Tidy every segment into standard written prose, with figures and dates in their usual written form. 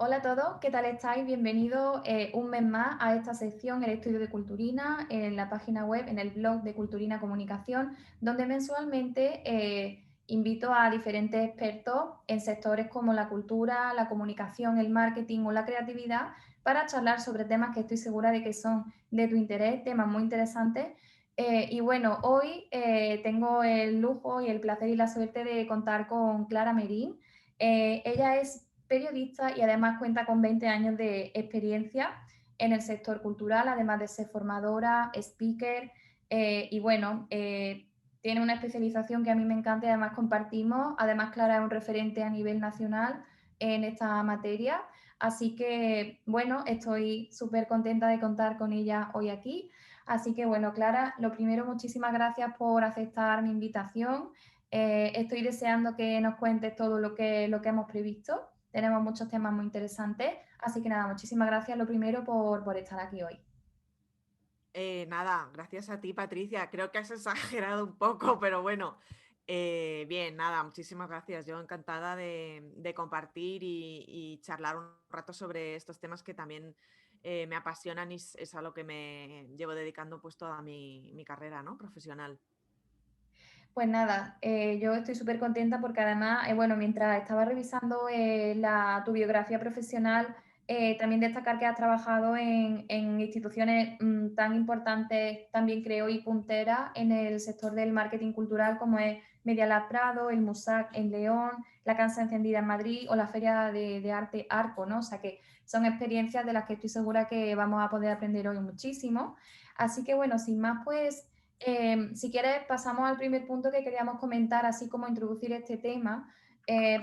Hola a todos, ¿qué tal estáis? Bienvenidos un mes más a esta sección, el estudio de Culturina, en la página web, en el blog de Culturina Comunicación, donde mensualmente invito a diferentes expertos en sectores como la cultura, la comunicación, el marketing o la creatividad para charlar sobre temas que estoy segura de que son de tu interés, temas muy interesantes. Y bueno, hoy tengo el lujo y el placer y la suerte de contar con Clara Merín. Ella es periodista y además cuenta con 20 años de experiencia en el sector cultural, además de ser formadora, speaker y bueno, tiene una especialización que a mí me encanta y además compartimos. Además, Clara es un referente a nivel nacional en esta materia. Así que, bueno, estoy súper contenta de contar con ella hoy aquí. Así que, bueno, Clara, lo primero, muchísimas gracias por aceptar mi invitación. Estoy deseando que nos cuentes todo lo que hemos previsto. Tenemos muchos temas muy interesantes. Así que nada, muchísimas gracias lo primero por estar aquí hoy. Nada, gracias a ti, Patricia. Creo que has exagerado un poco, pero bueno, bien, nada, muchísimas gracias. Yo encantada de compartir y charlar un rato sobre estos temas que también me apasionan y es a lo que me llevo dedicando pues toda mi carrera, ¿no? Profesional. Pues nada, yo estoy súper contenta porque además, bueno, mientras estaba revisando tu biografía profesional, también destacar que has trabajado en instituciones tan importantes, también creo, y punteras en el sector del marketing cultural como es Media Lab Prado, el MUSAC en León, la Casa Encendida en Madrid o la Feria de Arte Arco, ¿no? O sea que son experiencias de las que estoy segura que vamos a poder aprender hoy muchísimo. Así que bueno, sin más, pues si quieres, pasamos al primer punto que queríamos comentar, así como introducir este tema,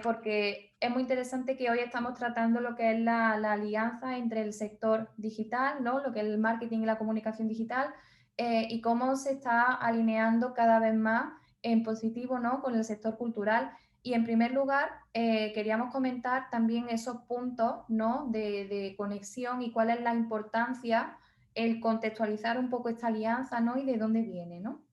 porque es muy interesante que hoy estamos tratando lo que es la alianza entre el sector digital, ¿no? Lo que es el marketing y la comunicación digital, y cómo se está alineando cada vez más en positivo, ¿no? Con el sector cultural. Y en primer lugar, queríamos comentar también esos puntos, ¿no? De conexión y cuál es la importancia el contextualizar un poco esta alianza, ¿no? Y de dónde viene, ¿no?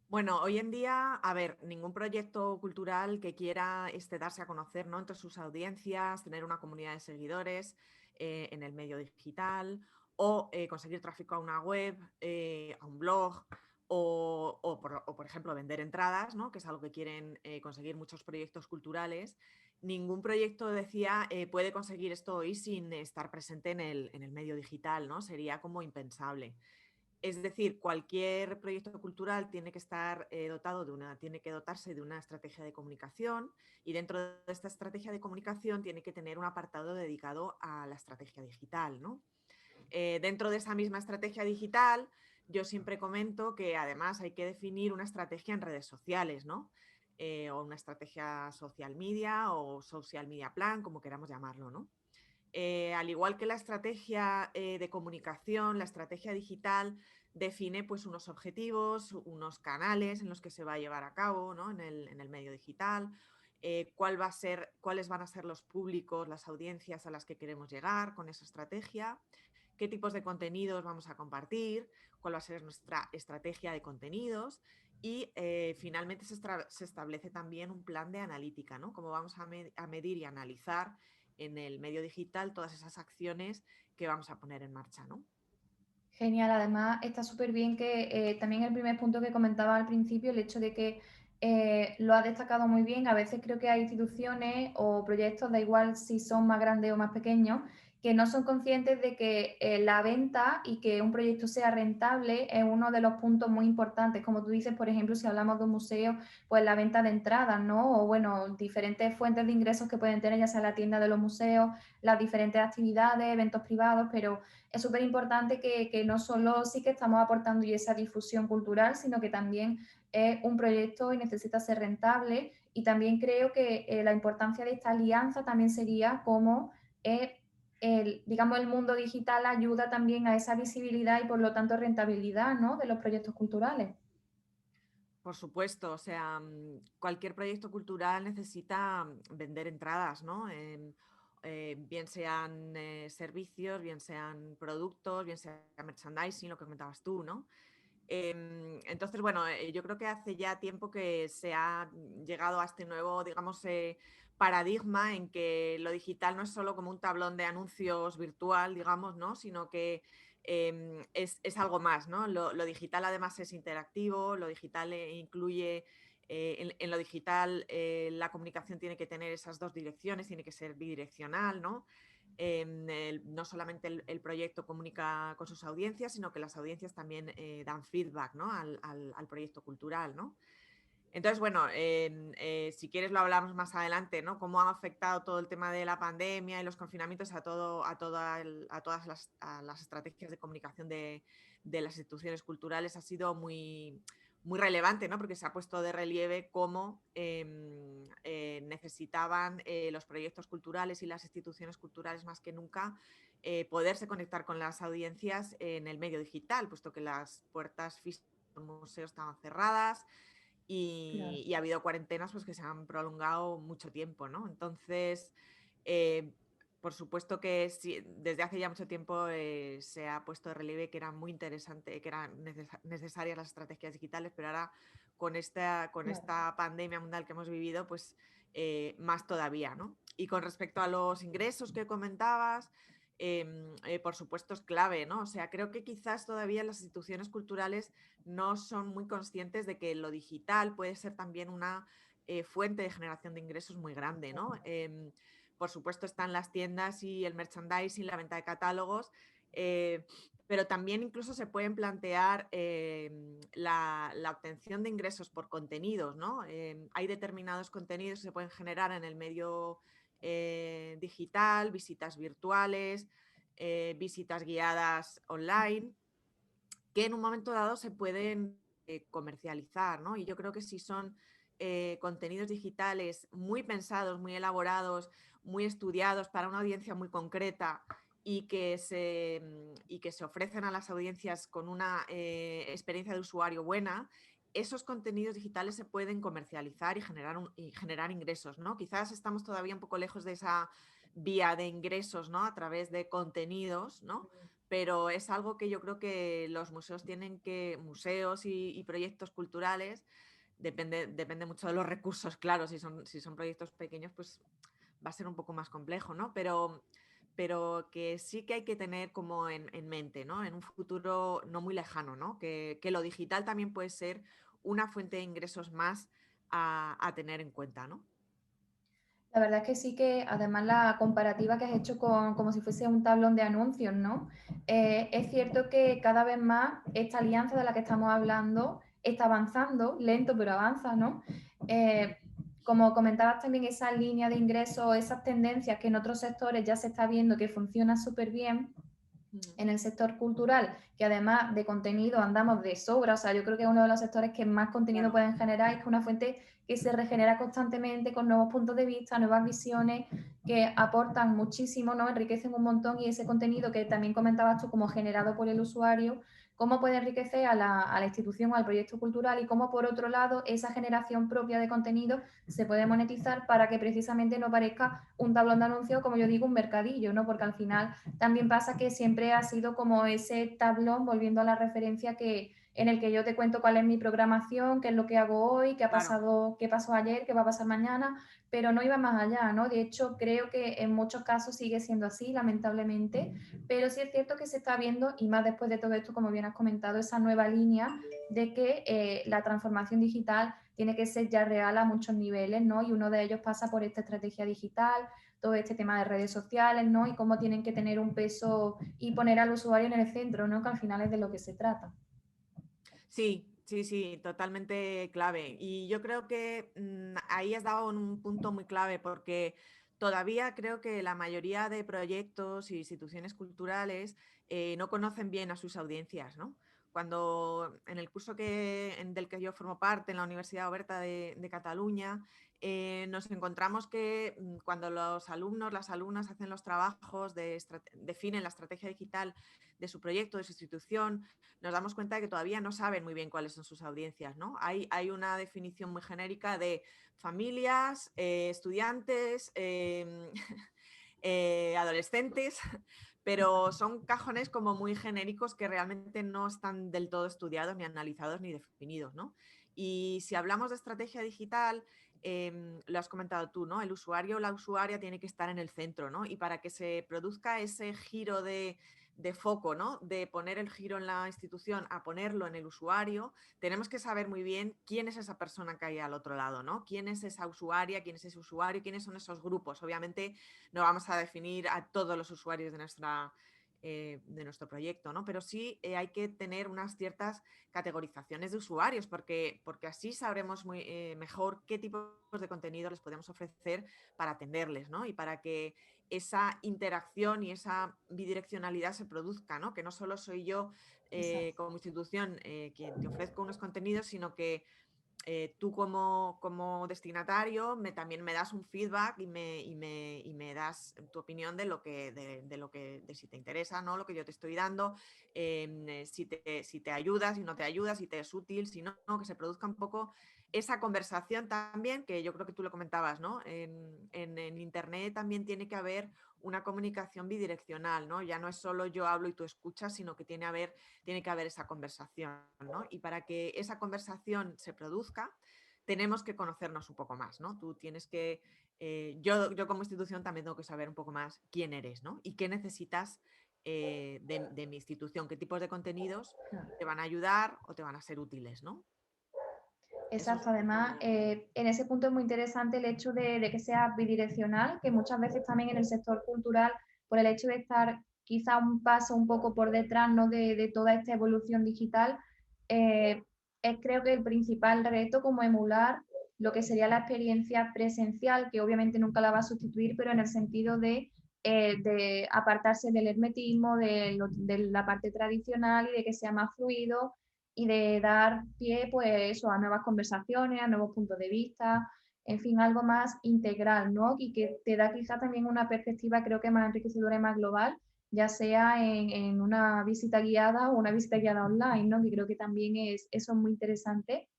Bueno, hoy en día, a ver, ningún proyecto cultural que quiera darse a conocer, ¿no? Entre sus audiencias, tener una comunidad de seguidores en el medio digital o conseguir tráfico a una web, a un blog por ejemplo, vender entradas, ¿no? Que es algo que quieren conseguir muchos proyectos culturales. Ningún proyecto, decía, puede conseguir esto hoy sin estar presente en el medio digital, ¿no? Sería como impensable. Es decir, cualquier proyecto cultural tiene que estar tiene que dotarse de una estrategia de comunicación y dentro de esta estrategia de comunicación tiene que tener un apartado dedicado a la estrategia digital, ¿no? Dentro de esa misma estrategia digital, yo siempre comento que además hay que definir una estrategia en redes sociales, ¿no? O una estrategia social media o social media plan, como queramos llamarlo, ¿no? Al igual que la estrategia de comunicación, la estrategia digital define pues unos objetivos, unos canales en los que se va a llevar a cabo, ¿no? En el medio digital, cuáles van a ser los públicos, las audiencias a las que queremos llegar con esa estrategia, qué tipos de contenidos vamos a compartir, cuál va a ser nuestra estrategia de contenidos y finalmente se establece también un plan de analítica, ¿no? Cómo vamos a medir y analizar en el medio digital todas esas acciones que vamos a poner en marcha, ¿no? Genial, además está súper bien que también el primer punto que comentaba al principio, el hecho de que lo ha destacado muy bien. A veces creo que hay instituciones o proyectos, da igual si son más grandes o más pequeños, que no son conscientes de que la venta y que un proyecto sea rentable es uno de los puntos muy importantes. Como tú dices, por ejemplo, si hablamos de un museo, pues la venta de entradas, ¿no? O bueno, diferentes fuentes de ingresos que pueden tener, ya sea la tienda de los museos, las diferentes actividades, eventos privados, pero es súper importante que no solo sí que estamos aportando y esa difusión cultural, sino que también es un proyecto y necesita ser rentable. Y también creo que la importancia de esta alianza también sería como digamos, el mundo digital ayuda también a esa visibilidad y por lo tanto rentabilidad, ¿no? De los proyectos culturales. Por supuesto, o sea, cualquier proyecto cultural necesita vender entradas, ¿no? Bien sean servicios, bien sean productos, bien sea merchandising, lo que comentabas tú, ¿no? Entonces, bueno, yo creo que hace ya tiempo que se ha llegado a este nuevo, digamos, paradigma en que lo digital no es solo como un tablón de anuncios virtual, digamos, ¿no? Sino que es algo más, ¿no? Lo digital además es interactivo, lo digital incluye, en lo digital la comunicación tiene que tener esas dos direcciones, tiene que ser bidireccional, ¿no? No solamente el proyecto comunica con sus audiencias, sino que las audiencias también dan feedback, ¿no? al proyecto cultural, ¿no? Entonces, bueno, si quieres lo hablamos más adelante, ¿no? Cómo ha afectado todo el tema de la pandemia y los confinamientos a todas las estrategias de comunicación de las instituciones culturales ha sido muy relevante, ¿no? Porque se ha puesto de relieve cómo necesitaban los proyectos culturales y las instituciones culturales más que nunca poderse conectar con las audiencias en el medio digital, puesto que las puertas físicas del museo estaban cerradas Claro. y ha habido cuarentenas pues, que se han prolongado mucho tiempo, ¿no? Entonces, eh, por supuesto que sí, desde hace ya mucho tiempo se ha puesto de relieve que era muy interesante, que eran necesarias las estrategias digitales, pero ahora con Claro. esta pandemia mundial que hemos vivido, pues más todavía, ¿no? Y con respecto a los ingresos que comentabas, por supuesto es clave, ¿no? O sea, creo que quizás todavía las instituciones culturales no son muy conscientes de que lo digital puede ser también una fuente de generación de ingresos muy grande, ¿no? Por supuesto están las tiendas y el merchandising, la venta de catálogos, eh, pero también incluso se pueden plantear la obtención de ingresos por contenidos, ¿no? Hay determinados contenidos que se pueden generar en el medio digital, visitas virtuales, visitas guiadas online, que en un momento dado se pueden comercializar, ¿no? Y yo creo que si son contenidos digitales muy pensados, muy elaborados, muy estudiados para una audiencia muy concreta y que se ofrecen a las audiencias con una experiencia de usuario buena, esos contenidos digitales se pueden comercializar y generar ingresos, ¿no? Quizás estamos todavía un poco lejos de esa vía de ingresos, ¿no? A través de contenidos, ¿no? Pero es algo que yo creo que los museos museos y proyectos culturales, depende mucho de los recursos, claro, si son proyectos pequeños, pues va a ser un poco más complejo, ¿no? Pero que sí que hay que tener como en mente, ¿no? En un futuro no muy lejano, ¿no? Que lo digital también puede ser una fuente de ingresos más a tener en cuenta, ¿no? La verdad es que sí que, además, la comparativa que has hecho con como si fuese un tablón de anuncios, ¿no? Es cierto que cada vez más esta alianza de la que estamos hablando está avanzando, lento pero avanza, ¿no? Como comentabas también, esa línea de ingresos, esas tendencias que en otros sectores ya se está viendo que funciona súper bien, en el sector cultural, que además de contenido andamos de sobra, o sea, yo creo que es uno de los sectores que más contenido Claro, pueden generar, es una fuente que se regenera constantemente con nuevos puntos de vista, nuevas visiones, que aportan muchísimo, ¿no? Enriquecen un montón, y ese contenido que también comentabas tú como generado por el usuario, cómo puede enriquecer a la institución o al proyecto cultural, y cómo por otro lado esa generación propia de contenido se puede monetizar para que precisamente no parezca un tablón de anuncios, como yo digo, un mercadillo, ¿no? Porque al final también pasa que siempre ha sido como ese tablón, volviendo a la referencia, que en el que yo te cuento cuál es mi programación, qué es lo que hago hoy, qué ha claro. pasado, qué pasó ayer, qué va a pasar mañana, pero no iba más allá, ¿no? De hecho, creo que en muchos casos sigue siendo así, lamentablemente, pero sí es cierto que se está viendo, y más después de todo esto, como bien has comentado, esa nueva línea de que la transformación digital tiene que ser ya real a muchos niveles, ¿no? Y uno de ellos pasa por esta estrategia digital, todo este tema de redes sociales, ¿no? Y cómo tienen que tener un peso y poner al usuario en el centro, ¿no? Que al final es de lo que se trata. Sí, sí, sí, totalmente clave. Y yo creo que ahí has dado un punto muy clave porque todavía creo que la mayoría de proyectos y instituciones culturales no conocen bien a sus audiencias, ¿no? Cuando en el curso del que yo formo parte, en la Universidad Oberta de Cataluña, nos encontramos que cuando los alumnos, las alumnas hacen los trabajos, definen la estrategia digital de su proyecto, de su institución, nos damos cuenta de que todavía no saben muy bien cuáles son sus audiencias, ¿no? Hay una definición muy genérica de familias, estudiantes, adolescentes, pero son cajones como muy genéricos que realmente no están del todo estudiados, ni analizados, ni definidos, ¿no? Y si hablamos de estrategia digital, lo has comentado tú, ¿no? El usuario o la usuaria tiene que estar en el centro, ¿no? Y para que se produzca ese giro de foco, ¿no? De poner el giro en la institución a ponerlo en el usuario, tenemos que saber muy bien quién es esa persona que hay al otro lado, ¿no? Quién es esa usuaria, quién es ese usuario, quiénes son esos grupos. Obviamente no vamos a definir a todos los usuarios de nuestro proyecto, ¿no? Pero sí hay que tener unas ciertas categorizaciones de usuarios porque así sabremos mejor qué tipos de contenido les podemos ofrecer para atenderles, ¿no? Y para que esa interacción y esa bidireccionalidad se produzca, ¿no? Que no solo soy yo como institución quien te ofrezco unos contenidos, sino que tú como destinatario también me das un feedback y me das tu opinión de si te interesa, ¿no? Lo que yo te estoy dando, si te ayuda, si no te ayuda, si te es útil, si no, que se produzca un poco esa conversación también, que yo creo que tú lo comentabas, ¿no? En Internet también tiene que haber una comunicación bidireccional, ¿no? Ya no es solo yo hablo y tú escuchas, sino que tiene que haber esa conversación, ¿no? Y para que esa conversación se produzca, tenemos que conocernos un poco más, ¿no? Tú tienes que, yo como institución también tengo que saber un poco más quién eres, ¿no? Y qué necesitas de mi institución, qué tipos de contenidos te van a ayudar o te van a ser útiles, ¿no? Eso es Exacto, un además, poco... en ese punto es muy interesante el hecho de que sea bidireccional, que muchas veces también en el sector cultural, por el hecho de estar quizá un paso un poco por detrás, ¿no? de toda esta evolución digital, eh, es creo que el principal reto como emular lo que sería la experiencia presencial, que obviamente nunca la va a sustituir, pero en el sentido de apartarse del hermetismo, de la parte tradicional y de que sea más fluido y de dar pie pues eso, a nuevas conversaciones, a nuevos puntos de vista, en fin, algo más integral, ¿no? Y que te da quizá también una perspectiva creo que más enriquecedora y más global, ya sea en una visita guiada o una visita guiada online, ¿no? Que creo que también eso es muy interesante.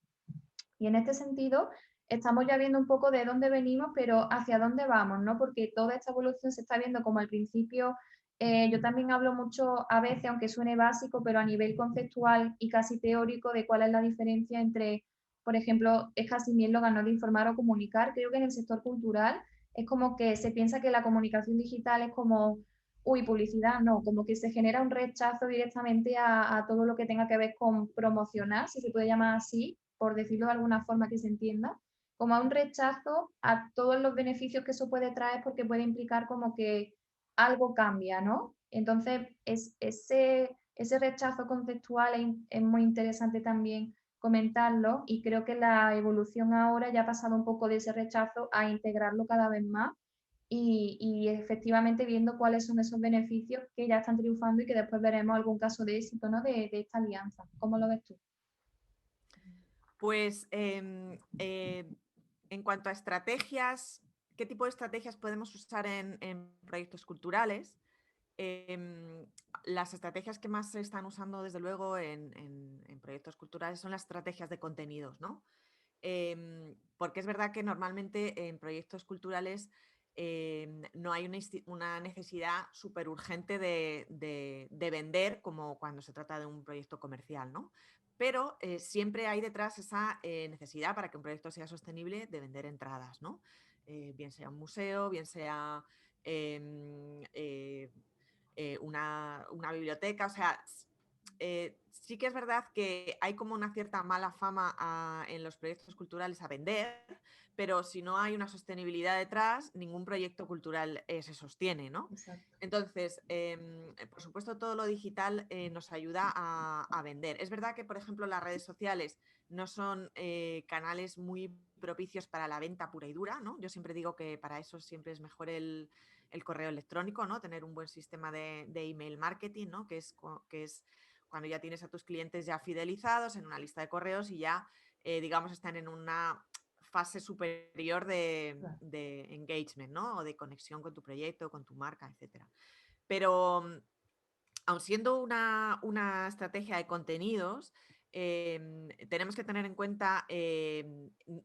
Y en este sentido, estamos ya viendo un poco de dónde venimos, pero hacia dónde vamos, ¿no? Porque toda esta evolución se está viendo como al principio, yo también hablo mucho a veces, aunque suene básico, pero a nivel conceptual y casi teórico de cuál es la diferencia entre, por ejemplo, es casi mi eslogan, ¿no? De informar o comunicar. Creo que en el sector cultural es como que se piensa que la comunicación digital es como, uy, publicidad, no, como que se genera un rechazo directamente a todo lo que tenga que ver con promocionar, si se puede llamar así, por decirlo de alguna forma que se entienda, como a un rechazo a todos los beneficios que eso puede traer porque puede implicar como que algo cambia, ¿no? Entonces, ese rechazo conceptual es muy interesante también comentarlo y creo que la evolución ahora ya ha pasado un poco de ese rechazo a integrarlo cada vez más y efectivamente viendo cuáles son esos beneficios que ya están triunfando y que después veremos algún caso de éxito, ¿no? de esta alianza. ¿Cómo lo ves tú? Pues en cuanto a estrategias, ¿qué tipo de estrategias podemos usar en proyectos culturales? Em, las estrategias que más se están usando, desde luego, en proyectos culturales son las estrategias de contenidos, ¿no? Porque es verdad que normalmente en proyectos culturales no hay una necesidad súper urgente de vender como cuando se trata de un proyecto comercial, ¿no? Pero siempre hay detrás esa necesidad para que un proyecto sea sostenible de vender entradas, ¿no? Bien sea un museo, bien sea em, una biblioteca, o sea, sí que es verdad que hay como una cierta mala fama en los proyectos culturales a vender, pero si no hay una sostenibilidad detrás, ningún proyecto cultural se sostiene, ¿no? Exacto. Entonces, por supuesto, todo lo digital nos ayuda a vender. Es verdad que, por ejemplo, las redes sociales no son canales muy propicios para la venta pura y dura, ¿no? Yo siempre digo que para eso siempre es mejor el correo electrónico, ¿no? Tener un buen sistema de email marketing, ¿no? Que es cuando ya tienes a tus clientes ya fidelizados en una lista de correos y ya, digamos, están en una fase superior Claro. de engagement, ¿no? O de conexión con tu proyecto, con tu marca, etcétera. Pero aun siendo una estrategia de contenidos, tenemos que tener en cuenta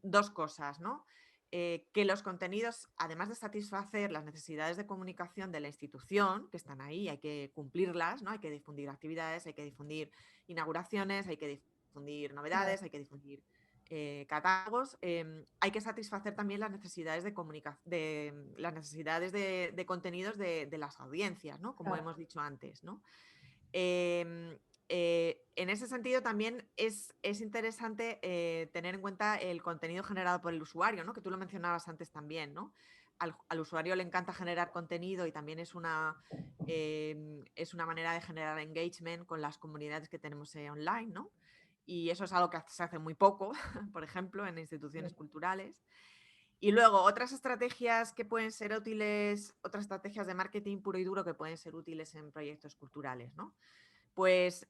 dos cosas, ¿no? que los contenidos, además de satisfacer las necesidades de comunicación de la institución, que están ahí, hay que cumplirlas, ¿no? Hay que difundir actividades, hay que difundir inauguraciones, hay que difundir Claro, novedades, hay que difundir catálogos, hay que satisfacer también las necesidades de las necesidades de contenidos de las audiencias, ¿no? Como claro. hemos dicho antes, ¿no? Em, en ese sentido, también es interesante tener en cuenta el contenido generado por el usuario, ¿no? Que tú lo mencionabas antes también, ¿no? Al usuario le encanta generar contenido y también es una manera de generar engagement con las comunidades que tenemos online, ¿no? Y eso es algo que se hace muy poco, por ejemplo, en instituciones Sí. culturales. Y luego, otras estrategias que pueden ser útiles, otras estrategias de marketing puro y duro que pueden ser útiles en proyectos culturales, ¿no? Pues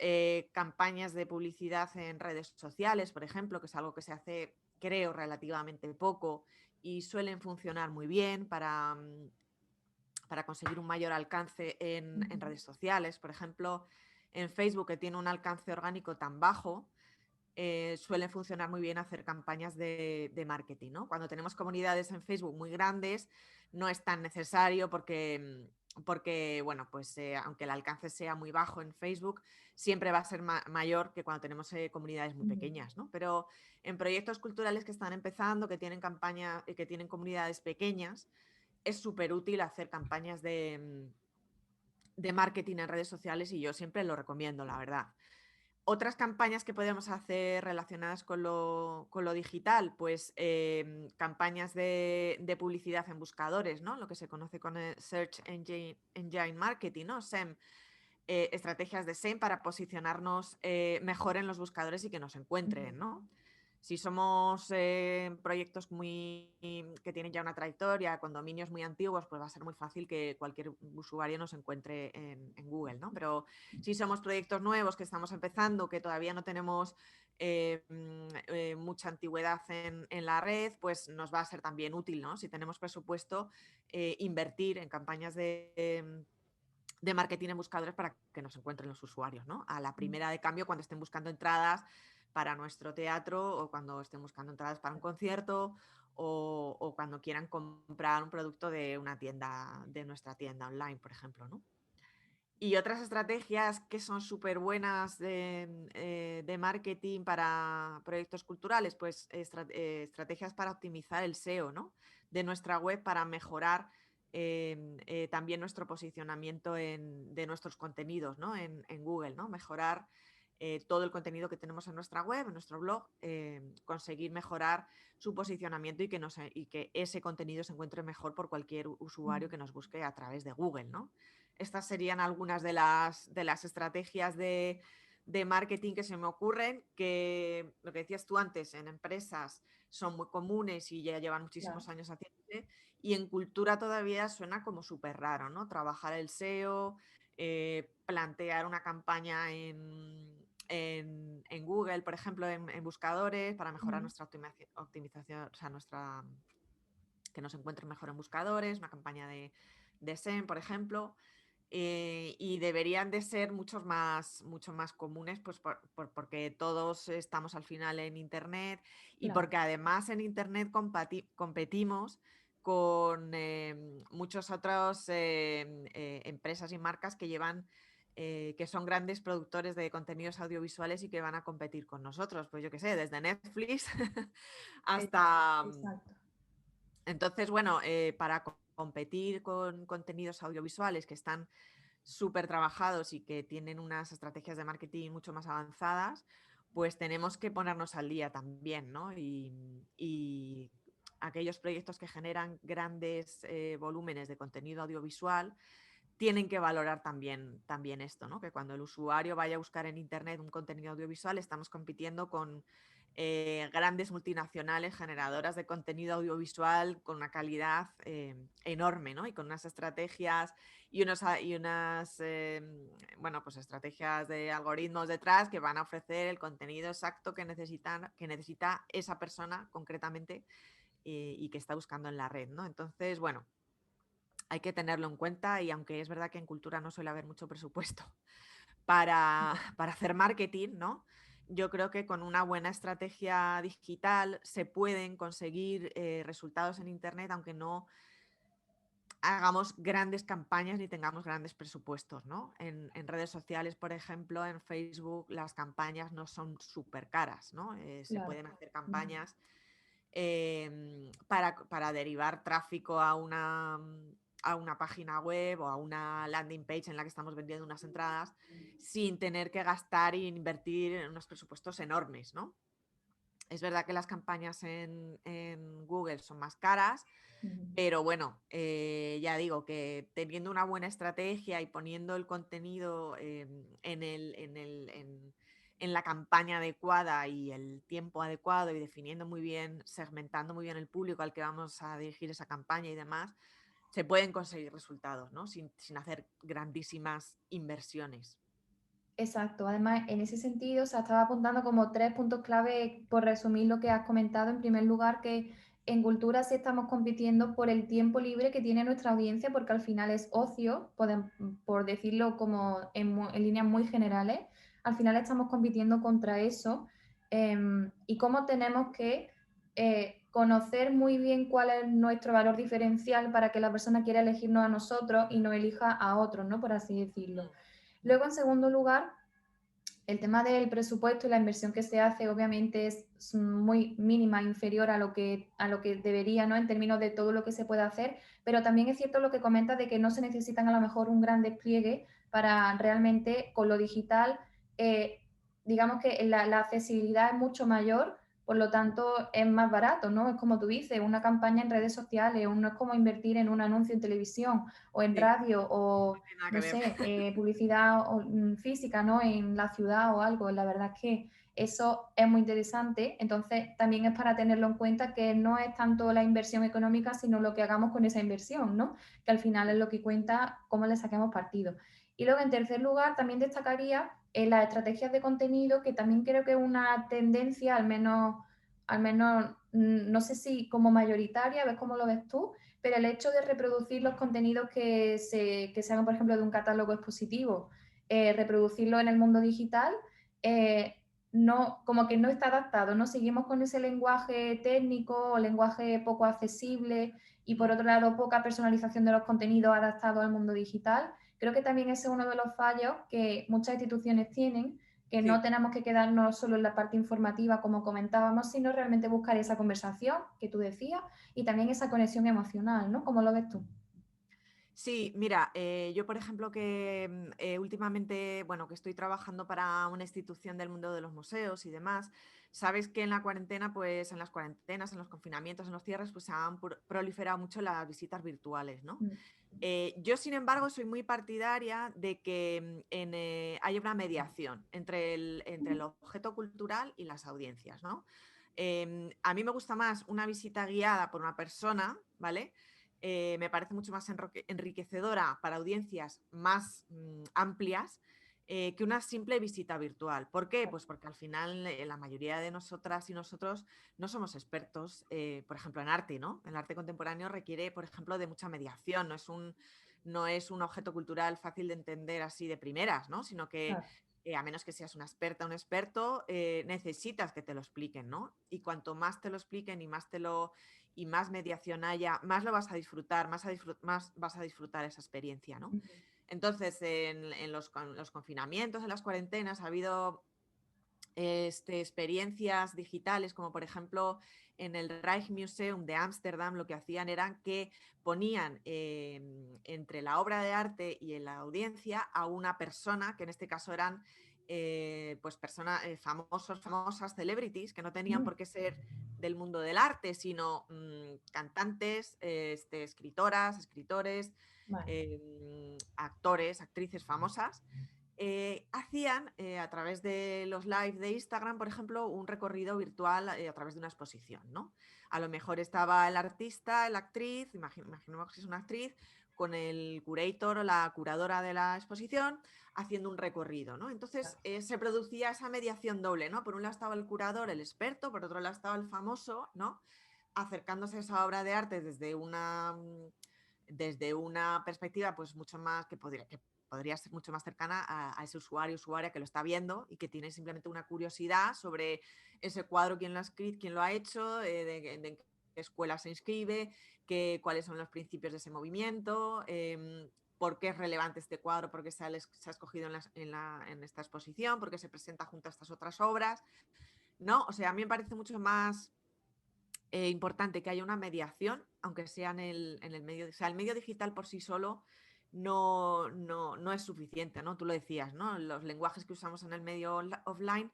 campañas de publicidad en redes sociales, por ejemplo, que es algo que se hace, creo, relativamente poco y suelen funcionar muy bien para conseguir un mayor alcance en Ujú. redes sociales. Por ejemplo, en Facebook, que tiene un alcance orgánico tan bajo, suelen funcionar muy bien hacer campañas de marketing, ¿no? Cuando tenemos comunidades en Facebook muy grandes, no es tan necesario porque bueno, pues aunque el alcance sea muy bajo en Facebook, siempre va a ser mayor que cuando tenemos comunidades muy Ujú. pequeñas, ¿no? Pero en proyectos culturales que están empezando, que tienen campaña, que tienen comunidades pequeñas, es súper útil hacer campañas de marketing en redes sociales y yo siempre lo recomiendo, la verdad. Otras campañas que podemos hacer relacionadas con lo digital, pues campañas de publicidad en buscadores, ¿no? Lo que se conoce con el Search Engine Marketing, ¿no? SEM, estrategias de SEM para posicionarnos mejor en los buscadores y que nos Ujú. encuentren, ¿no? Si somos proyectos que tienen ya una trayectoria, con dominios muy antiguos, pues va a ser muy fácil que cualquier usuario nos encuentre en Google, ¿no? Pero si somos proyectos nuevos que estamos empezando, que todavía no tenemos mucha antigüedad en la red, pues nos va a ser también útil, ¿no? Si tenemos presupuesto, invertir en campañas de marketing en buscadores para que nos encuentren los usuarios, ¿no? A la primera de cambio, cuando estén buscando entradas para nuestro teatro o cuando estén buscando entradas para un concierto o cuando quieran comprar un producto de una tienda, de nuestra tienda online, por ejemplo, ¿no? Y otras estrategias que son súper buenas de marketing para proyectos culturales, pues estrategias para optimizar el SEO, ¿no? De nuestra web para mejorar también nuestro posicionamiento de nuestros contenidos, ¿no? En Google, ¿no? Mejorar todo el contenido que tenemos en nuestra web, en nuestro blog, conseguir mejorar su posicionamiento y que ese contenido se encuentre mejor por cualquier usuario Ujú. que nos busque a través de Google, ¿no? Estas serían algunas de las estrategias de marketing que se me ocurren, que lo que decías tú antes, en empresas son muy comunes y ya llevan muchísimos Claro. años haciéndose, y en cultura todavía suena como súper raro, ¿no? Trabajar el SEO, plantear una campaña en Google, por ejemplo, en buscadores, para mejorar Ujú. nuestra optimización, o sea, que nos encuentren mejor en buscadores, una campaña de SEM, por ejemplo, y deberían de ser mucho más comunes, pues porque todos estamos al final en Internet y Claro. porque además en Internet competimos con muchos otros empresas y marcas que que son grandes productores de contenidos audiovisuales y que van a competir con nosotros. Pues yo qué sé, desde Netflix Eh, hasta, Exacto. entonces, bueno, para competir con contenidos audiovisuales que están súper trabajados y que tienen unas estrategias de marketing mucho más avanzadas, pues tenemos que ponernos al día también, ¿no? Y aquellos proyectos que generan grandes volúmenes de contenido audiovisual tienen que valorar también esto, ¿no? Que cuando el usuario vaya a buscar en Internet un contenido audiovisual, estamos compitiendo con grandes multinacionales generadoras de contenido audiovisual con una calidad enorme, ¿no? Y con unas estrategias y unas bueno, pues estrategias de algoritmos detrás que van a ofrecer el contenido exacto que necesita esa persona concretamente y que está buscando en la red, ¿no? Entonces, bueno, hay que tenerlo en cuenta y aunque es verdad que en cultura no suele haber mucho presupuesto para hacer marketing, ¿no? yo creo que con una buena estrategia digital se pueden conseguir resultados en Internet, aunque no hagamos grandes campañas ni tengamos grandes presupuestos, ¿no? En redes sociales, por ejemplo, en Facebook, las campañas no son súper caras, ¿no? Se Claro. pueden hacer Ujú. campañas para derivar tráfico a una página web o a una landing page en la que estamos vendiendo unas entradas sin tener que gastar e invertir en unos presupuestos enormes, ¿no? Es verdad que las campañas en Google son más caras, Ujú. pero bueno, ya digo que teniendo una buena estrategia y poniendo el contenido en la campaña adecuada y el tiempo adecuado y definiendo muy bien, segmentando muy bien el público al que vamos a dirigir esa campaña y demás, se pueden conseguir resultados, ¿no? Sin hacer grandísimas inversiones. Exacto, además en ese sentido, o sea, estaba apuntando como 3 puntos clave por resumir lo que has comentado. En primer lugar, que en cultura sí estamos compitiendo por el tiempo libre que tiene nuestra audiencia, porque al final es ocio, por decirlo como en líneas muy generales, al final estamos compitiendo contra eso. Y cómo tenemos que conocer muy bien cuál es nuestro valor diferencial para que la persona quiera elegirnos a nosotros y no elija a otros, ¿no? Por así decirlo. Luego, en segundo lugar, el tema del presupuesto y la inversión que se hace obviamente es muy mínima, inferior a lo que debería, ¿no? En términos de todo lo que se puede hacer, pero también es cierto lo que comentas de que no se necesitan a lo mejor un gran despliegue para realmente con lo digital, eh, digamos que la accesibilidad es mucho mayor, por lo tanto es más barato, ¿no? Es como tú dices, una campaña en redes sociales, no es como invertir en un anuncio en televisión o en Sí, radio o no tiene nada que no ver. sé, publicidad física, ¿no? En la ciudad o algo. La verdad es que eso es muy interesante. Entonces, también es para tenerlo en cuenta que no es tanto la inversión económica, sino lo que hagamos con esa inversión, ¿no? Que al final es lo que cuenta cómo le saquemos partido. Y luego, en tercer lugar, también destacaría las estrategias de contenido, que también creo que es una tendencia, al menos no sé si como mayoritaria, ¿ves cómo lo ves tú? Pero el hecho de reproducir los contenidos que se hagan, por ejemplo, de un catálogo expositivo, reproducirlo en el mundo digital, eh, no, como que no está adaptado, ¿no? Seguimos con ese lenguaje técnico o lenguaje poco accesible y por otro lado poca personalización de los contenidos adaptados al mundo digital. Creo que también ese es uno de los fallos que muchas instituciones tienen, que no Sí. tenemos que quedarnos solo en la parte informativa como comentábamos, sino realmente buscar esa conversación que tú decías y también esa conexión emocional, ¿no? ¿Cómo lo ves tú? Sí, mira, yo por ejemplo que últimamente, bueno, que estoy trabajando para una institución del mundo de los museos y demás, sabes que en la cuarentena, pues en las cuarentenas, en los confinamientos, en los cierres, pues se han proliferado mucho las visitas virtuales, ¿no? Mm. Yo, sin embargo, soy muy partidaria de que haya una mediación entre el objeto cultural y las audiencias, ¿no? A mí me gusta más una visita guiada por una persona, ¿vale? Me parece mucho más enriquecedora para audiencias más amplias que una simple visita virtual. ¿Por qué? Pues porque al final la mayoría de nosotras y nosotros no somos expertos, por ejemplo, en arte, ¿no? El arte contemporáneo requiere, por ejemplo, de mucha mediación, no es un objeto cultural fácil de entender así de primeras, ¿no? Sino que Claro. a menos que seas una experta o un experto, necesitas que te lo expliquen, ¿no? Y cuanto más te lo expliquen y más mediación haya, más lo vas a disfrutar, más vas a disfrutar esa experiencia, ¿no? Ujú. Entonces, en los confinamientos, en las cuarentenas, ha habido experiencias digitales, como por ejemplo en el Rijksmuseum de Ámsterdam, lo que hacían era que ponían entre la obra de arte y en la audiencia a una persona, que en este caso eran pues personas famosas celebrities, que no tenían Mm. por qué ser del mundo del arte, sino cantantes, escritoras, escritores, Vale. actores, actrices famosas, hacían a través de los live de Instagram, por ejemplo, un recorrido virtual a través de una exposición, ¿no? A lo mejor estaba el artista, la actriz, imaginemos que es una actriz, con el curator o la curadora de la exposición haciendo un recorrido, ¿no? Entonces se producía esa mediación doble, ¿no? Por un lado estaba el curador, el experto, por otro lado estaba el famoso, ¿no? Acercándose a esa obra de arte desde una perspectiva pues mucho más que podría ser mucho más cercana a ese usuario, usuaria que lo está viendo y que tiene simplemente una curiosidad sobre ese cuadro, quién lo ha escrito, quién lo ha hecho, de qué escuela se inscribe, cuáles son los principios de ese movimiento, por qué es relevante este cuadro, por qué se ha escogido en esta exposición, por qué se presenta junto a estas otras obras, ¿no? O sea, a mí me parece mucho más importante que haya una mediación, aunque sea en el medio, o sea, el medio digital por sí solo no es suficiente, ¿no? Tú lo decías, ¿no? Los lenguajes que usamos en el medio offline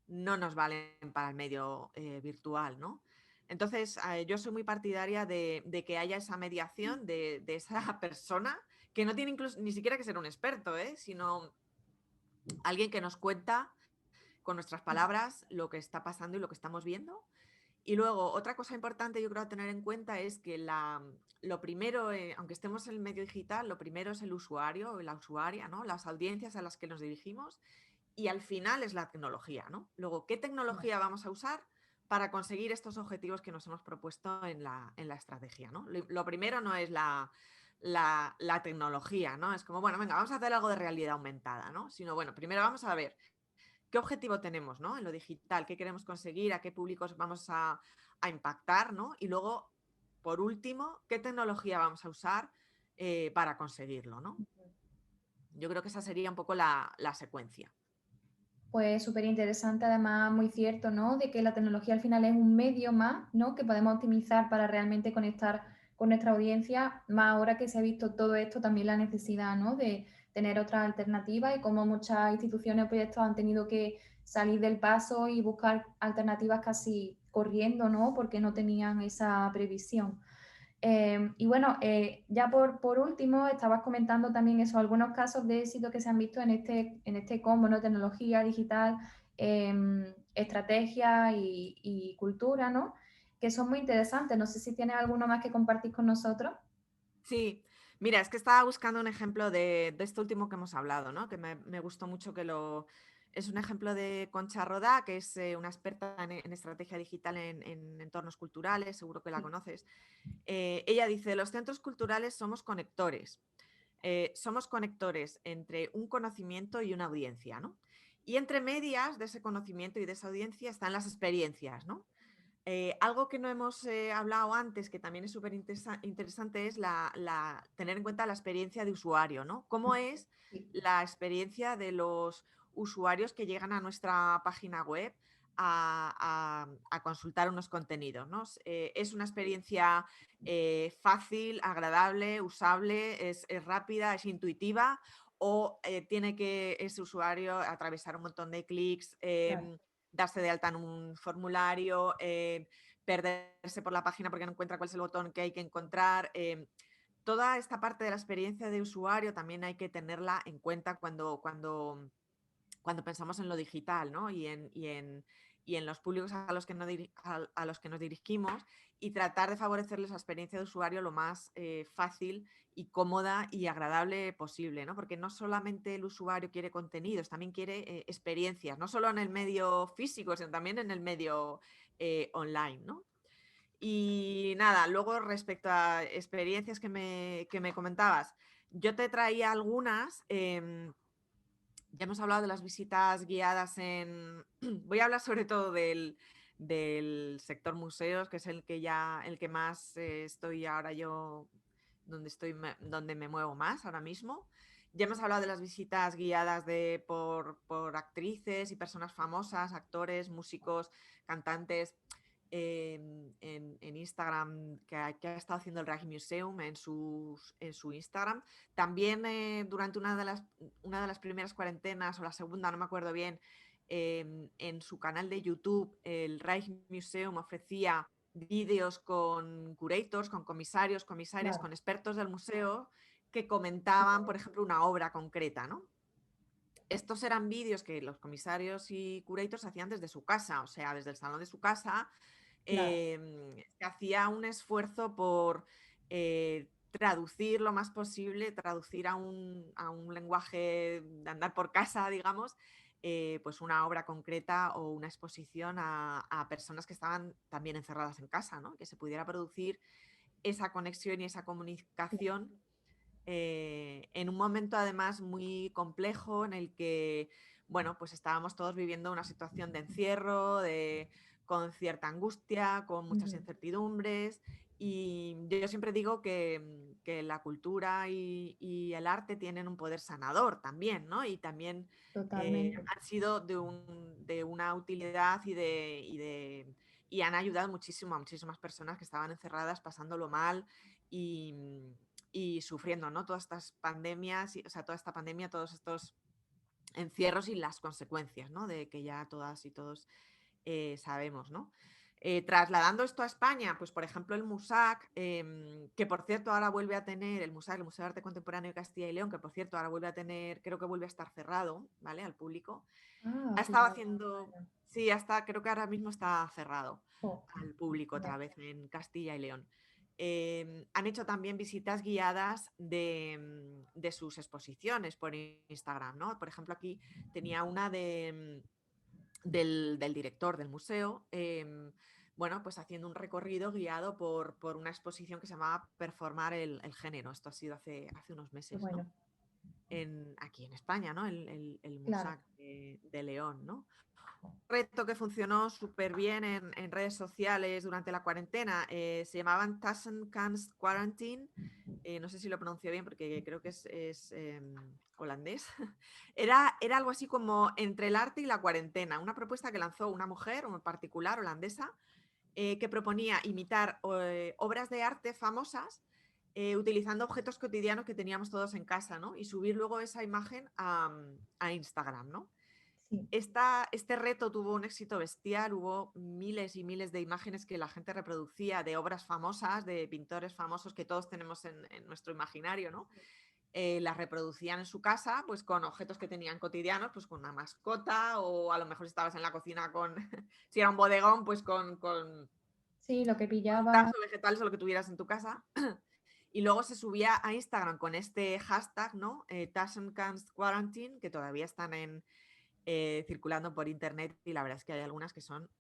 no nos valen para el medio virtual, ¿no? Entonces, yo soy muy partidaria de que haya esa mediación de esa persona, que no tiene incluso ni siquiera que ser un experto, sino alguien que nos cuenta con nuestras palabras lo que está pasando y lo que estamos viendo. Y luego, otra cosa importante yo creo a tener en cuenta es que lo primero, aunque estemos en el medio digital, lo primero es el usuario o la usuaria, ¿no? Las audiencias a las que nos dirigimos, y al final es la tecnología, ¿no? Luego, ¿qué tecnología vamos a usar para conseguir estos objetivos que nos hemos propuesto en la estrategia, ¿no? Lo primero no es la tecnología, ¿no? Es como, bueno, venga, vamos a hacer algo de realidad aumentada, ¿no? Sino, bueno, primero vamos a ver qué objetivo tenemos, ¿no? En lo digital, qué queremos conseguir, a qué públicos vamos a impactar, ¿no? Y luego, por último, qué tecnología vamos a usar para conseguirlo, ¿no? Yo creo que esa sería un poco la secuencia. Pues súper interesante, además muy cierto, ¿no? De que la tecnología al final es un medio más, ¿no? Que podemos optimizar para realmente conectar con nuestra audiencia, más ahora que se ha visto todo esto, también la necesidad, ¿no? De tener otras alternativas y como muchas instituciones o proyectos han tenido que salir del paso y buscar alternativas casi corriendo, ¿no? Porque no tenían esa previsión. Y bueno, ya por último, estabas comentando también eso, algunos casos de éxito que se han visto en este combo, ¿no? Tecnología digital, estrategia y cultura, ¿no? Que son muy interesantes. No sé si tienes alguno más que compartir con nosotros. Sí, mira, es que estaba buscando un ejemplo de esto último que hemos hablado, ¿no? Que me gustó mucho que lo... Es un ejemplo de Concha Rodá, que es una experta en estrategia digital en entornos culturales, seguro que la Sí. conoces. Ella dice, los centros culturales somos conectores. Somos conectores entre un conocimiento y una audiencia, ¿no? Y entre medias de ese conocimiento y de esa audiencia están las experiencias, ¿no? Algo que no hemos hablado antes, que también es súper interesante, es tener en cuenta la experiencia de usuario, ¿no? ¿Cómo es Sí, la experiencia de los usuarios que llegan a nuestra página web a consultar unos contenidos, ¿no? Es una experiencia fácil, agradable, usable, es rápida, es intuitiva, o tiene que ese usuario atravesar un montón de clics, claro. darse de alta en un formulario, perderse por la página porque no encuentra cuál es el botón que hay que encontrar. Toda esta parte de la experiencia de usuario también hay que tenerla en cuenta cuando pensamos en lo digital, ¿no? Y en los públicos a los que, a los que nos dirigimos, y tratar de favorecerles la experiencia de usuario lo más fácil y cómoda y agradable posible, ¿no? Porque no solamente el usuario quiere contenidos, también quiere experiencias, no solo en el medio físico, sino también en el medio online, ¿no? Y nada, luego respecto a experiencias que me comentabas, yo te traía algunas. Ya hemos hablado de las visitas guiadas en... Voy a hablar sobre todo del sector museos, que es el que más estoy ahora yo, donde me muevo más ahora mismo. Ya hemos hablado de las visitas guiadas por actrices y personas famosas, actores, músicos, cantantes, en Instagram, que ha estado haciendo el Rijksmuseum en su Instagram. También durante una de las primeras cuarentenas, o la segunda, no me acuerdo bien, en su canal de YouTube, el Rijksmuseum ofrecía vídeos con curators, con comisarios, comisarias, Claro. con expertos del museo que comentaban, por ejemplo, una obra concreta, ¿no? Estos eran vídeos que los comisarios y curators hacían desde su casa, o sea, desde el salón de su casa. Claro. Se hacía un esfuerzo por traducir lo más posible, traducir a un lenguaje de andar por casa, digamos, pues una obra concreta o una exposición a personas que estaban también encerradas en casa, ¿no? Que se pudiera producir esa conexión y esa comunicación en un momento además muy complejo en el que, bueno, pues estábamos todos viviendo una situación de encierro, con cierta angustia, con muchas Ujú. incertidumbres. Y yo siempre digo que la cultura y el arte tienen un poder sanador también, ¿no? Y también Totalmente. han sido de una utilidad y han ayudado muchísimo a muchísimas personas que estaban encerradas, pasándolo mal y, y sufriendo, ¿no? Todas estas pandemias, o sea, toda esta pandemia, todos estos encierros y las consecuencias, ¿no? De que ya todas y todos sabemos, ¿no? Trasladando esto a España, pues por ejemplo el MUSAC, que por cierto ahora vuelve a tener, el MUSAC, el Museo de Arte Contemporáneo de Castilla y León, que por cierto ahora vuelve a tener, creo que vuelve a estar cerrado, ¿vale? Al público. Ah, Ha estado fíjate. haciendo, Bueno. sí, hasta, creo que ahora mismo está cerrado Jo, al público otra vaya. vez en Castilla y León. Han hecho también visitas guiadas de sus exposiciones por Instagram, ¿no? Por ejemplo, aquí tenía una del director del museo, bueno, pues haciendo un recorrido guiado por una exposición que se llamaba Performar el género. Esto ha sido hace unos Qué meses, ¿no? bueno. Aquí en España, ¿no? El Claro. MUSAC de León, ¿no? Reto que funcionó súper bien en redes sociales durante la cuarentena. Se llamaban Tassen Canst Quarantine. No sé si lo pronuncio bien porque creo que es holandés. Era algo así como entre el arte y la cuarentena. Una propuesta que lanzó una mujer, en particular holandesa, que proponía imitar obras de arte famosas utilizando objetos cotidianos que teníamos todos en casa, ¿no? Y subir luego esa imagen a Instagram, ¿no? Sí. Este reto tuvo un éxito bestial, hubo miles y miles de imágenes que la gente reproducía de obras famosas, de pintores famosos que todos tenemos en nuestro imaginario, ¿no? Las reproducían en su casa, pues con objetos que tenían cotidianos, pues con una mascota, o a lo mejor estabas en la cocina con, si era un bodegón, pues con Sí, lo que frutas pillaba. o vegetales o lo que tuvieras en tu casa. Y luego se subía a Instagram con este hashtag, ¿no? Taschen Canst Quarantine, que todavía están circulando por internet y la verdad es que hay algunas que son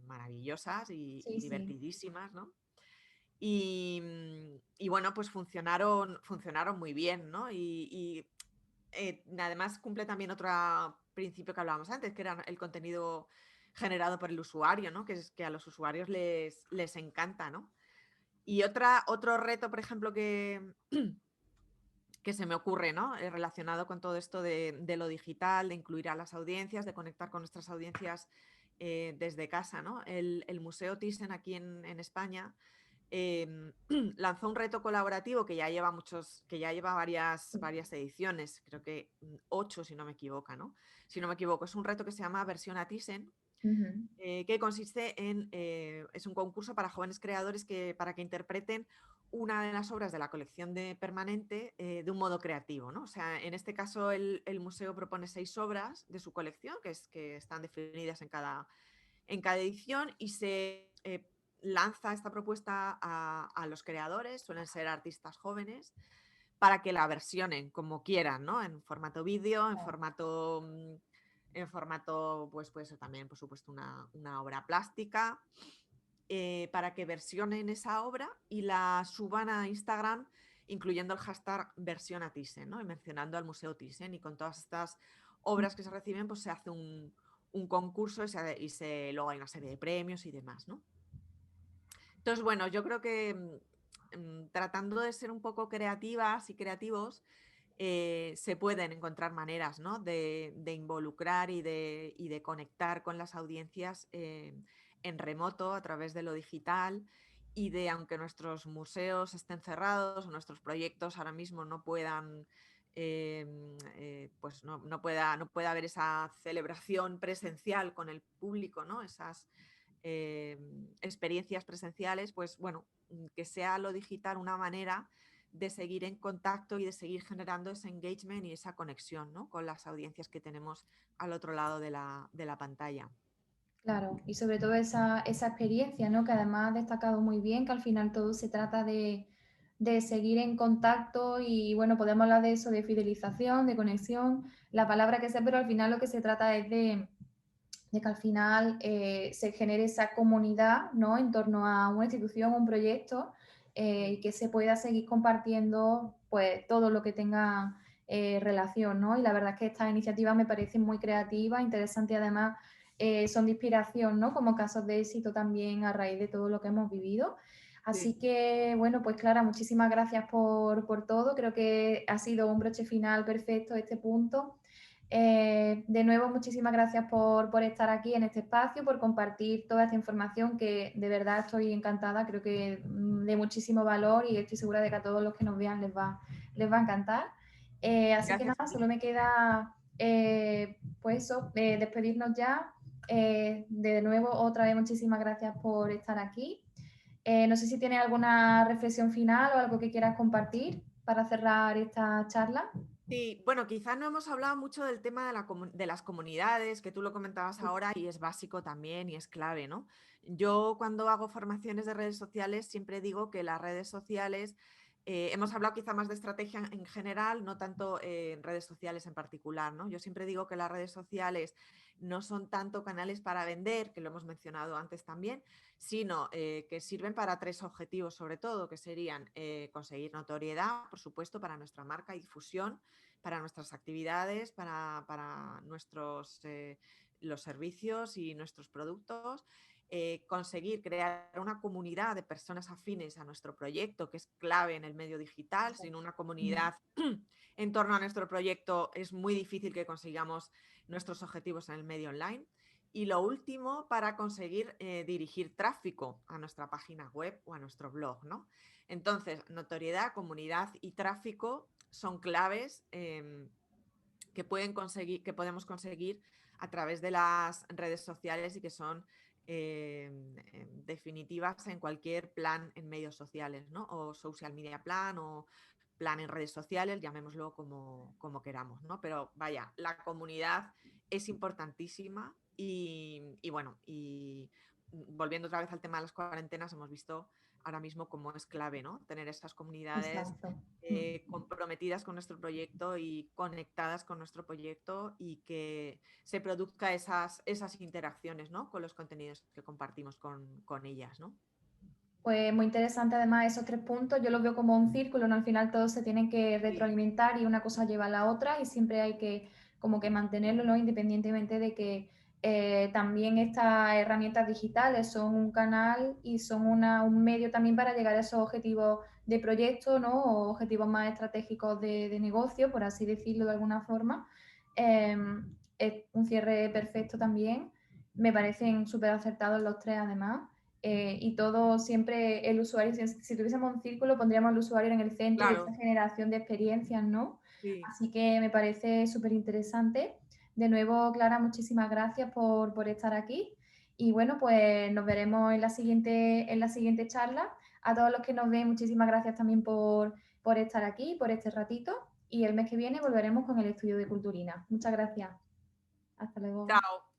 maravillosas y Sí, sí. divertidísimas, ¿no? Y bueno, pues funcionaron muy bien, ¿no? Además cumple también otro principio que hablábamos antes, que era el contenido generado por el usuario, ¿no? Que es que a los usuarios les encanta, ¿no? Y otro reto, por ejemplo, que se me ocurre, ¿no? Relacionado con todo esto de lo digital, de incluir a las audiencias, de conectar con nuestras audiencias desde casa, ¿no? El Museo Thyssen aquí en España lanzó un reto colaborativo que ya lleva varias ediciones, creo que 8 si no me equivoco, ¿no? Si no me equivoco, es un reto que se llama Versión a Thyssen, Ujú. que consiste es un concurso para jóvenes creadores para que interpreten una de las obras de la colección de permanente de un modo creativo, ¿no? O sea, en este caso el museo propone 6 obras de su colección, que están definidas en cada edición, y se lanza esta propuesta a los creadores, suelen ser artistas jóvenes, para que la versionen como quieran, ¿no? En formato vídeo, en formato, pues también, por supuesto, una obra plástica, para que versionen esa obra y la suban a Instagram, incluyendo el hashtag versión a Thyssen, ¿no? Y mencionando al Museo Thyssen, y con todas estas obras que se reciben, pues se hace un concurso luego hay una serie de premios y demás, ¿no? Entonces, bueno, yo creo que tratando de ser un poco creativas y creativos, se pueden encontrar maneras, ¿no? de involucrar y de conectar con las audiencias en remoto a través de lo digital, y de, aunque nuestros museos estén cerrados o nuestros proyectos ahora mismo no puedan, pues no pueda haber esa celebración presencial con el público, ¿no? Esas eh, experiencias presenciales, pues bueno, que sea lo digital una manera de seguir en contacto y de seguir generando ese engagement y esa conexión, ¿no? Con las audiencias que tenemos al otro lado de la pantalla. Claro, y sobre todo esa experiencia, ¿no? Que además ha destacado muy bien, que al final todo se trata de seguir en contacto y bueno, podemos hablar de eso, de fidelización, de conexión, la palabra que sea, pero al final lo que se trata es de que al final se genere esa comunidad, ¿no? En torno a una institución, un proyecto y que se pueda seguir compartiendo pues todo lo que tenga relación, ¿no? Y la verdad es que estas iniciativas me parecen muy creativas, interesantes y además son de inspiración, ¿no? Como casos de éxito también a raíz de todo lo que hemos vivido. Sí. Así que, bueno, pues Clara, muchísimas gracias por todo. Creo que ha sido un broche final perfecto este punto. De nuevo, muchísimas gracias por estar aquí en este espacio, por compartir toda esta información que de verdad estoy encantada, creo que de muchísimo valor y estoy segura de que a todos los que nos vean les va a encantar. Así que Gracias a nada, ti. solo me queda pues eso, despedirnos ya. De nuevo, otra vez, muchísimas gracias por estar aquí. No sé si tienes alguna reflexión final o algo que quieras compartir para cerrar esta charla. Sí, bueno, quizás no hemos hablado mucho del tema de las comunidades, que tú lo comentabas ahora y es básico también y es clave, ¿no? Yo cuando hago formaciones de redes sociales siempre digo que las redes sociales, hemos hablado quizá más de estrategia en general, no tanto en redes sociales en particular, ¿no? Yo siempre digo que las redes sociales no son tanto canales para vender, que lo hemos mencionado antes también, sino que sirven para tres objetivos sobre todo, que serían conseguir notoriedad, por supuesto, para nuestra marca y difusión, para nuestras actividades, para nuestros los servicios y nuestros productos, conseguir crear una comunidad de personas afines a nuestro proyecto, que es clave en el medio digital. Sin una comunidad en torno a nuestro proyecto es muy difícil que consigamos nuestros objetivos en el medio online. Y lo último, para conseguir dirigir tráfico a nuestra página web o a nuestro blog, ¿no? Entonces, notoriedad, comunidad y tráfico son claves que podemos conseguir a través de las redes sociales y que son definitivas en cualquier plan en medios sociales, ¿no? O social media plan o plan en redes sociales, llamémoslo como queramos, ¿no? Pero vaya, la comunidad es importantísima y bueno, y volviendo otra vez al tema de las cuarentenas, hemos visto ahora mismo cómo es clave, ¿no? Tener estas comunidades Exacto. comprometidas con nuestro proyecto y conectadas con nuestro proyecto y que se produzca esas interacciones, ¿no? Con los contenidos que compartimos con ellas, ¿no? Pues muy interesante además esos tres puntos, yo los veo como un círculo, ¿no? Al final todos se tienen que Sí, retroalimentar y una cosa lleva a la otra y siempre hay que como que mantenerlo, ¿no? Independientemente de que también estas herramientas digitales son un canal y son un medio también para llegar a esos objetivos de proyecto, ¿no? O objetivos más estratégicos de negocio, por así decirlo de alguna forma. Eh, es un cierre perfecto también, me parecen súper acertados los tres además. Y todo siempre el usuario, si tuviésemos un círculo, pondríamos al usuario en el centro y esta claro, generación de experiencias, ¿no? sí. Así que me parece súper interesante. De nuevo, Clara, muchísimas gracias por estar aquí. Y bueno, pues nos veremos en la siguiente charla. A todos los que nos ven, muchísimas gracias también por estar aquí, por este ratito. Y el mes que viene volveremos con el estudio de Culturina. Muchas gracias. Hasta luego. Chao.